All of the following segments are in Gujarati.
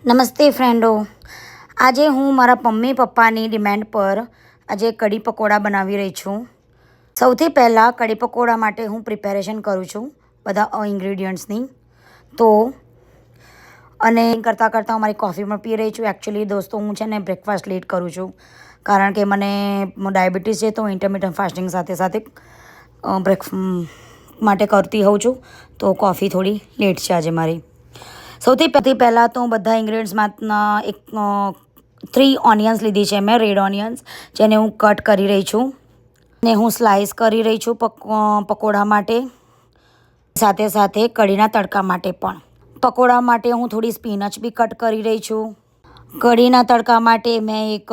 નમસ્તે ફ્રેન્ડો, આજે હું મારા મમ્મી પપ્પાની ડિમાન્ડ પર આજે કઢી પકોડા બનાવી રહી છું. સૌથી પહેલાં કઢી પકોડા માટે હું પ્રિપેરેશન કરું છું બધા ઇન્ગ્રીડિયન્ટ્સની. તો અને કરતાં કરતાં હું મારી કોફી પણ પી રહી છું. એકચ્યુઅલી દોસ્તો હું છે ને બ્રેકફાસ્ટ લેટ કરું છું કારણ કે મને ડાયાબિટીસ છે, તો ઇન્ટરમિટન્ટ ફાસ્ટિંગ સાથે સાથે માટે કરતી હોઉં છું. તો કોફી થોડી લેટ છે આજે મારી. સૌથી પહેલાં તો બધા ઇન્ગ્રીડિયન્ટ્સમાં એક 3 ઓનિયન્સ લીધી છે મેં, રેડ ઓનિયન્સ, જેને હું કટ કરી રહી છું ને હું સ્લાઇસ કરી રહી છું પકોડા માટે, સાથે સાથે કઢીના તડકા માટે પણ. પકોડા માટે હું થોડી સ્પિનચ બી કટ કરી રહી છું. કઢીના તડકા માટે મેં એક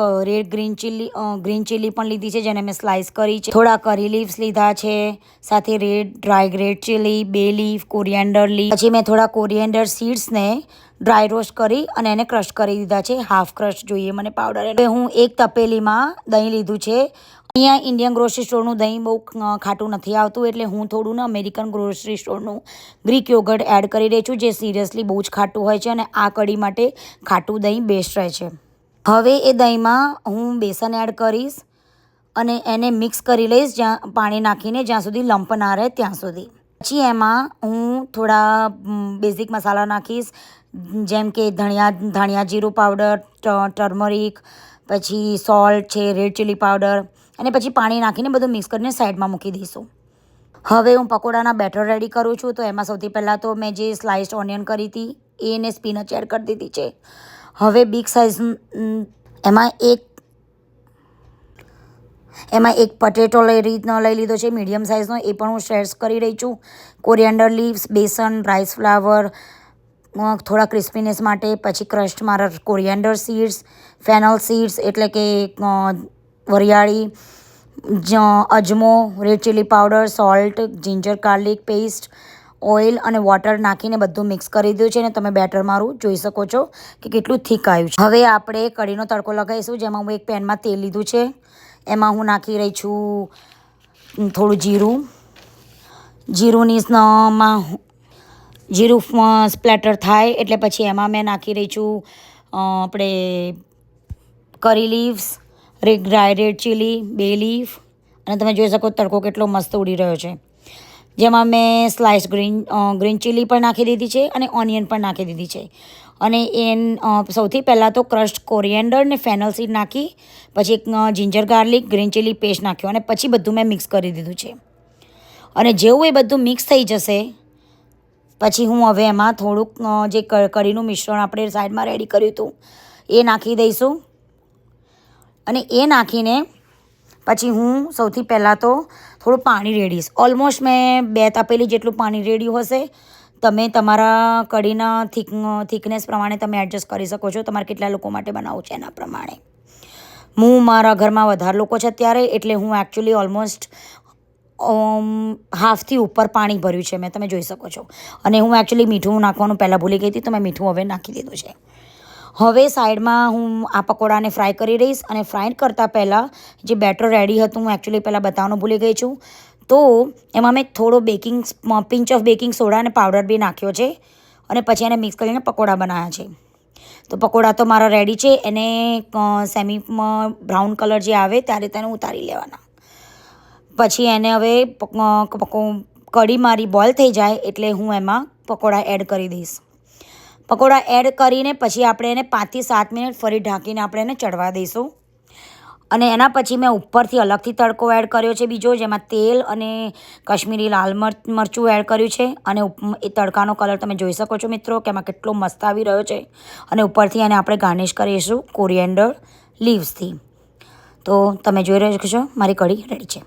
ગ્રીન ચીલી પણ લીધી છે, જેને મેં સ્લાઇસ કરી છે. થોડા કરી લીવ્સ લીધા છે, સાથે ડ્રાય ચીલી, બે લીફ, કોરિએન્ડર લીફ. પછી મેં થોડા કોરિએન્ડર સીડ્સને ડ્રાય રોસ્ટ કરી અને એને ક્રશ કરી દીધા છે. હાફ ક્રશ જોઈએ મને પાવડર. હવે હું એક તપેલીમાં દહીં લીધું છે. અહીંયા ઇન્ડિયન ગ્રોસરી સ્ટોરનું દહીં બહુ ખાટું નથી આવતું, એટલે હું થોડું ને અમેરિકન ગ્રોસરી સ્ટોરનું ગ્રીક યોગર્ટ એડ કરી રહી છું, જે સિરિયસલી બહુ જ ખાટું હોય છે અને આ કઢી માટે ખાટું દહીં બેસ્ટ રહે છે. હવે એ દહીંમાં હું બેસન એડ કરીશ અને એને મિક્સ કરી લઈશ પાણી નાખીને, જ્યાં સુધી લંપ ના રહે ત્યાં સુધી. પછી એમાં હું થોડા બેઝિક મસાલા નાખીશ, જેમ કે ધાણિયા જીરું પાવડર, ટર્મરિક, પછી સોલ્ટ છે, રેડ ચીલી પાવડર, અને પછી પાણી નાખીને બધું મિક્સ કરીને સાઈડમાં મૂકી દઈશું. હવે હું પકોડાના બેટર રેડી કરું છું. તો એમાં સૌથી પહેલાં તો મેં જે સ્લાઇસ્ડ ઓનિયન કરી હતી એને સ્પિનચ એડ કરી દીધી છે. હવે બિગ સાઇઝ એમાં એક પટેટો લઈ લીધો છે મીડિયમ સાઇઝનો, એ પણ હું શ્રેડ્સ કરી રહી છું. કોરિએન્ડર લીવ્સ, બેસન, રાઈસ ફ્લાવર, થોડા ક્રિસ્પીનેસ માટે, પછી ક્રશ્ડ મારા કોરિએન્ડર સીડ્સ, ફેનલ સીડ્સ એટલે કે વરિયાળી, અજમો, red chilli powder, salt, ginger garlic paste, oil અને વોટર નાખીને બધું મિક્સ કરી દીધું છે. અને તમે બેટર મારું જોઈ શકો છો કે કેટલું થીક આવ્યું છે. હવે આપણે કઢીનો તડકો લગાવીશું, જેમાં હું એક પેનમાં તેલ લીધું છે. એમાં હું નાખી રહી છું થોડું જીરું સ્પ્લેટર થાય એટલે પછી એમાં મેં નાખી રહી છું આપણે કરી લીવ્સ, રેડ ચીલી, બે લીફ, અને તમે જોઈ શકો તડકો કેટલો મસ્ત ઉડી રહ્યો છે. જેમાં મેં સ્લાઇસ ગ્રીન ચીલી પણ નાખી દીધી છે અને ઓનિયન પણ નાખી દીધી છે. અને સૌથી પહેલાં તો ક્રશ્ડ કોરિએન્ડર ને ફેનલ સીડ નાખી, પછી એક ginger garlic, green chilli paste નાખ્યો અને પછી બધું મેં મિક્સ કરી દીધું છે. અને જેવું એ બધું મિક્સ થઈ જશે પછી હું હવે એમાં થોડુંક જે કઢીનું મિશ્રણ આપણે સાઈડમાં રેડી કર્યું હતું એ નાખી દઈશું. અને એ નાખીને પછી હું સૌથી પહેલાં તો થોડું પાણી રેડીશ. ઓલમોસ્ટ મેં 2 તપેલી જેટલું પાણી રેડ્યું હશે. તમે તમારા કઢીના થિકનેસ પ્રમાણે તમે એડજસ્ટ કરી શકો છો, તમારે કેટલા લોકો માટે બનાવવું છે એના પ્રમાણે. હું મારા ઘરમાં વધારે લોકો છે અત્યારે, એટલે હું એકચ્યુઅલી ઓલમોસ્ટ હાફથી ઉપર પાણી ભર્યું છે મેં, તમે જોઈ શકો છો. અને હું એકચ્યુઅલી મીઠું નાખવાનું પહેલાં ભૂલી ગઈ હતી, તો મેં મીઠું હવે નાખી દીધું છે. હવે સાઈડમાં હું આ પકોડાને ફ્રાય કરી રહીશ. અને ફ્રાય કરતાં પહેલાં જે બેટર રેડી હતું હું એકચ્યુઅલી પહેલાં બતાવવાનું ભૂલી ગઈ છું. તો એમાં મેં થોડો પિંચ ઓફ બેકિંગ સોડા અને પાવડર બી નાખ્યો છે અને પછી એને મિક્સ કરીને પકોડા બનાવ્યા છે. તો પકોડા તો મારા રેડી છે. એને સેમી બ્રાઉન કલર જે આવે ત્યારે તેને ઉતારી લેવાના. પછી એને હવે કઢી મારી બોઇલ થઈ જાય એટલે હું એમાં પકોડા એડ કરી દઈશ. પકોડા એડ કરીને પછી આપણે એને 5 થી 7 મિનિટ ફરી ઢાંકીને આપણે એને ચડવા દઈશું. અને એના પછી મેં ઉપરથી અલગથી તડકો એડ કર્યો છે બીજો, જેમાં તેલ અને કાશ્મીરી લાલ મરચું એડ કર્યું છે. અને એ તડકાનો કલર તમે જોઈ શકો છો મિત્રો કે એમાં કેટલો મસ્ત આવી રહ્યો છે. અને ઉપરથી એને આપણે ગાર્નિશ કરીશું કોરિએન્ડર લીવ્સથી. તો તમે જોઈ રહ્યા છો મારી કઢી રેડી છે.